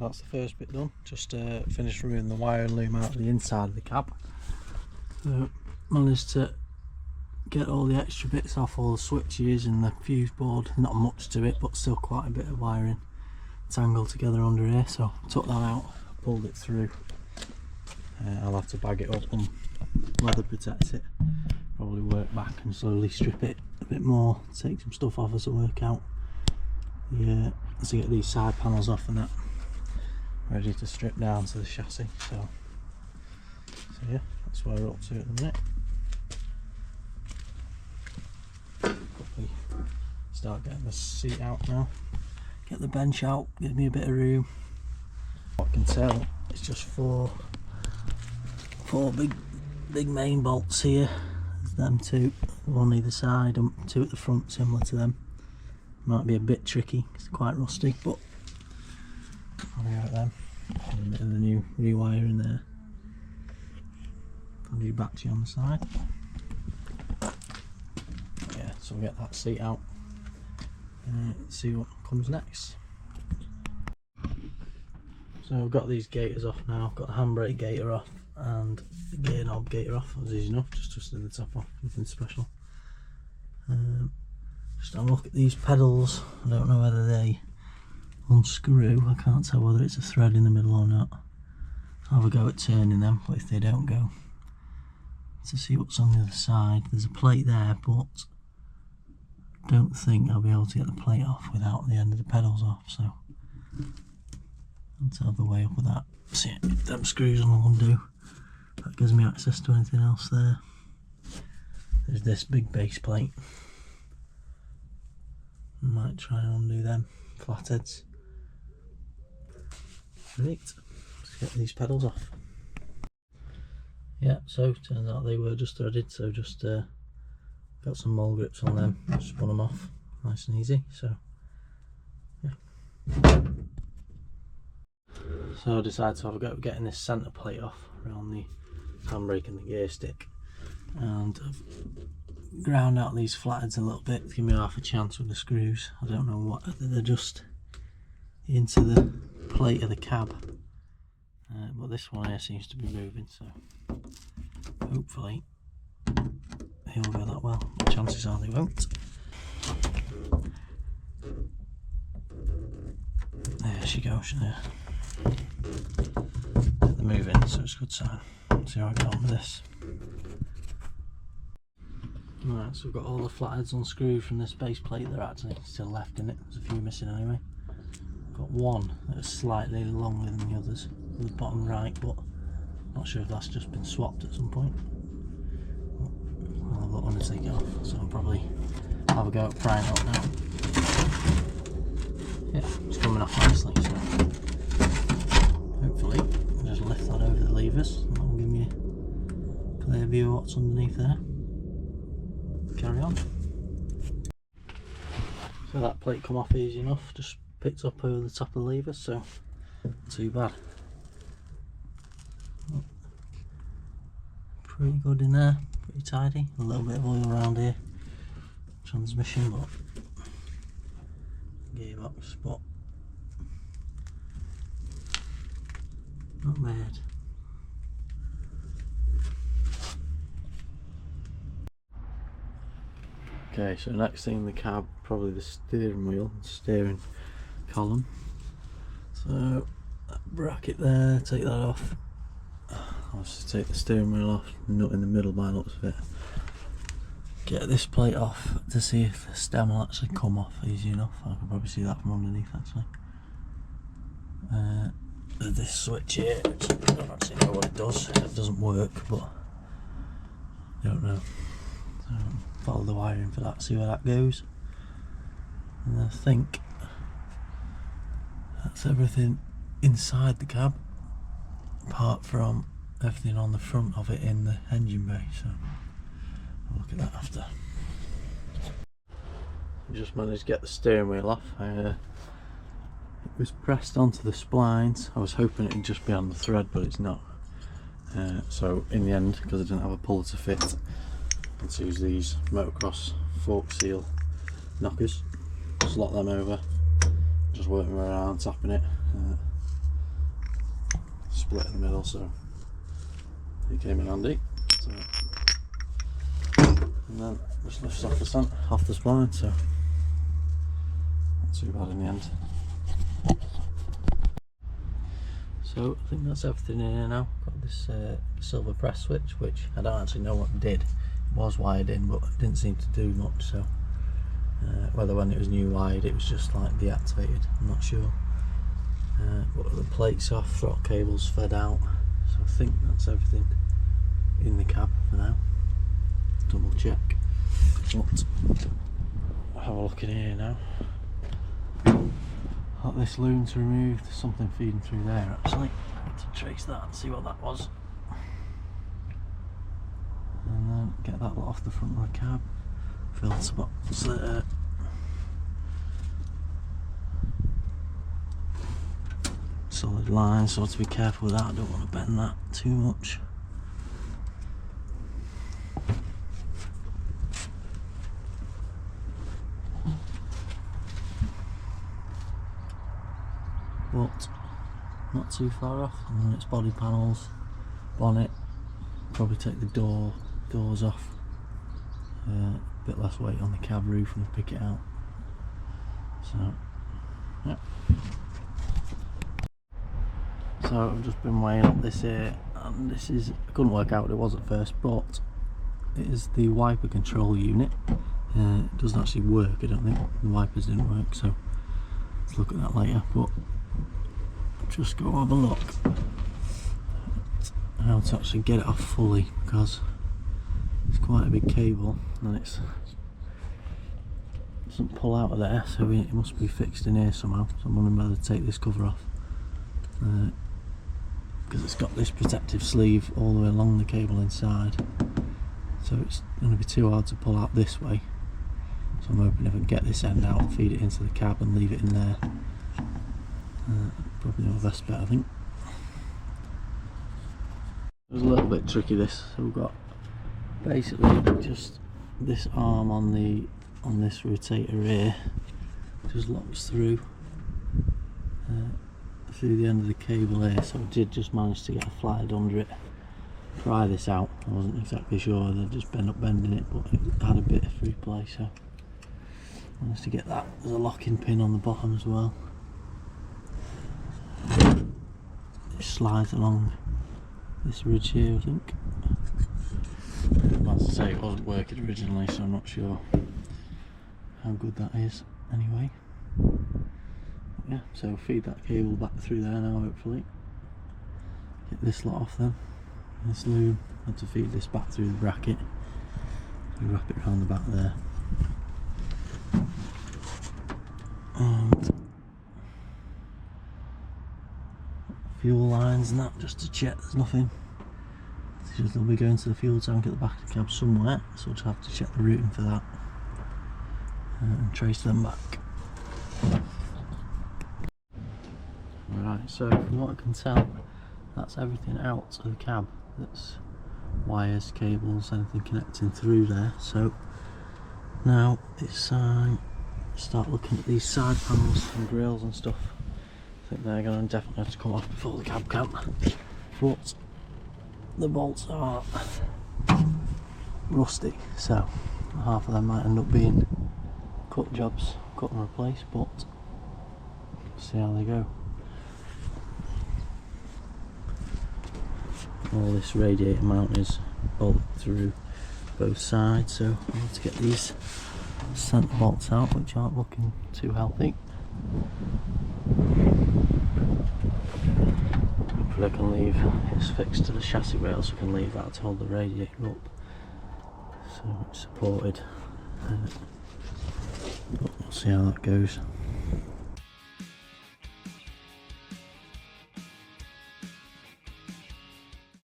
that's the first bit done. Just finished removing the wire and loom out of the inside of the cab. So managed to get all the extra bits off, all the switches and the fuse board. Not much to it, but still quite a bit of wiring tangled together under here. So took that out, pulled it through. I'll have to bag it up and weather protect it. Probably work back and slowly strip it a bit more, take some stuff off as I work out. Yeah, to get these side panels off and that ready to strip down to the chassis. So yeah, that's where we're up to at the minute. Probably start getting the seat out now. Get the bench out, give me a bit of room. What I can tell, it's just four big main bolts here. There's them two, one either side and two at the front similar to them. Might be a bit tricky, it's quite rusty, but I'll go at them. And a bit of the new rewire in there. A new battery on the side. Yeah, so we'll get that seat out and see what comes next. So I've got these gaiters off now. I've got the handbrake gaiter off and the gear knob gaiter off. That was easy enough, just twisting the top off, nothing special. Just have a look at these pedals. I don't know whether they unscrew. I can't tell whether it's a thread in the middle or not. I'll have a go at turning them, but if they don't go, to see what's on the other side. There's a plate there, but I don't think I'll be able to get the plate off without the end of the pedals off, so I'll have the way up with that. See if them screws will undo. That gives me access to anything else there. There's this big base plate. Might try and undo them flatheads. Right, let's get these pedals off. Yeah, so turns out they were just threaded, so just got some mole grips on them, just spun them off, nice and easy. So yeah. So I decided to have a go at getting this centre plate off around the handbrake and the gear stick, and I've ground out these flatheads a little bit to give me half a chance with the screws. I don't know what, they're just into the plate of the cab, but this one here seems to be moving, so hopefully he'll go that well. Chances are they won't. There she goes there. They're moving, so it's a good sign. Let's see how I get on with this. Right, so we've got all the flatheads unscrewed from this base plate. They're actually still left in it. There's a few missing anyway. Got one that's slightly longer than the others, the bottom right, but not sure if that's just been swapped at some point. I'll have a look when I take it off, so I'll probably have a go at prying it up now. Yeah, it's coming off nicely, so hopefully I'll just lift that over the levers and that'll give me a clear view of what's underneath there. Carry on. So that plate come off easy enough, just picked up over the top of the levers, so not too bad. Pretty good in there, pretty tidy. A little bit of oil around here. Transmission, but gearbox, but not bad. Okay, so next thing in the cab, probably the steering wheel, steering column. So that bracket there, take that off. I'll just take the steering wheel off, nut in the middle by the looks of it. Get this plate off to see if the stem will actually come off easy enough. I can probably see that from underneath actually. There's this switch here, which I don't actually know what it does. It doesn't work, but I don't know. So follow the wiring for that, see where that goes. And I think that's everything inside the cab, apart from everything on the front of it in the engine bay. So I'll look at that after. I just managed to get the steering wheel off. It was pressed onto the splines. I was hoping it'd just be on the thread, but it's not. So in the end, because I didn't have a puller to fit, let's use these motocross fork seal knockers. Just lock them over, just work them around, tapping it. split in the middle, so it came in handy. So, and then just lifts off the spline, so not too bad in the end. So I think that's everything in here now. Got this silver press switch, which I don't actually know what it did. It was wired in, but it didn't seem to do much. So whether when it was new wired, it was just like deactivated, I'm not sure. But the plate's off, throttle cable's fed out. So I think that's everything in the cab for now. Double check. But have a look in here now. Got this loom's removed, there's something feeding through there actually. I need to trace that and see what that was. And then get that lot off the front of the cab. Filter box there. Solid line, so I have to be careful with that, I don't want to bend that too much. But not too far off. And then it's body panels, bonnet, probably take the doors off. A bit less weight on the cab roof and pick it out. So yeah. So I've just been weighing up this here, and this is, I couldn't work out what it was at first, but it is the wiper control unit. It doesn't actually work, I don't think. The wipers didn't work, so let's look at that later. But just go have a look at how to actually get it off fully, because it's quite a big cable and it doesn't pull out of there, so it must be fixed in here somehow. So I'm wondering whether to take this cover off, because it's got this protective sleeve all the way along the cable inside, so it's going to be too hard to pull out this way. So I'm hoping if I can get this end out, feed it into the cab and leave it in there. Probably my best bet, I think. It was a little bit tricky this, so we've got basically just this arm on this rotator here, just locks through the end of the cable here. So I did just manage to get a flathead under it, pry this out. I wasn't exactly sure whether I'd just end up bending it, but it had a bit of free play, so I managed to get that. There's a locking pin on the bottom as well. It slides along this ridge here, I think. As I say, it wasn't working originally, so I'm not sure how good that is anyway. But yeah, so feed that cable back through there now, hopefully. Get this lot off then. This loom, I had to feed this back through the bracket. So wrap it around the back there. And fuel lines and that, just to check there's nothing. They'll be going to the fuel tank at the back of the cab somewhere, so we'll just have to check the routing for that and trace them back. Right, so from what I can tell, that's everything out of the cab. That's wires, cables, anything connecting through there. So now it's time to start looking at these side panels and grills and stuff. I think they're going to definitely have to come off before the cab can. But the bolts are rusty, so half of them might end up being cut jobs, cut and replace, but see how they go. All this radiator mount is bolted through both sides, so I need to get these centre bolts out, which aren't looking too healthy. Hopefully I can leave, it's fixed to the chassis rail, so I can leave that to hold the radiator up, so it's supported. But we'll see how that goes.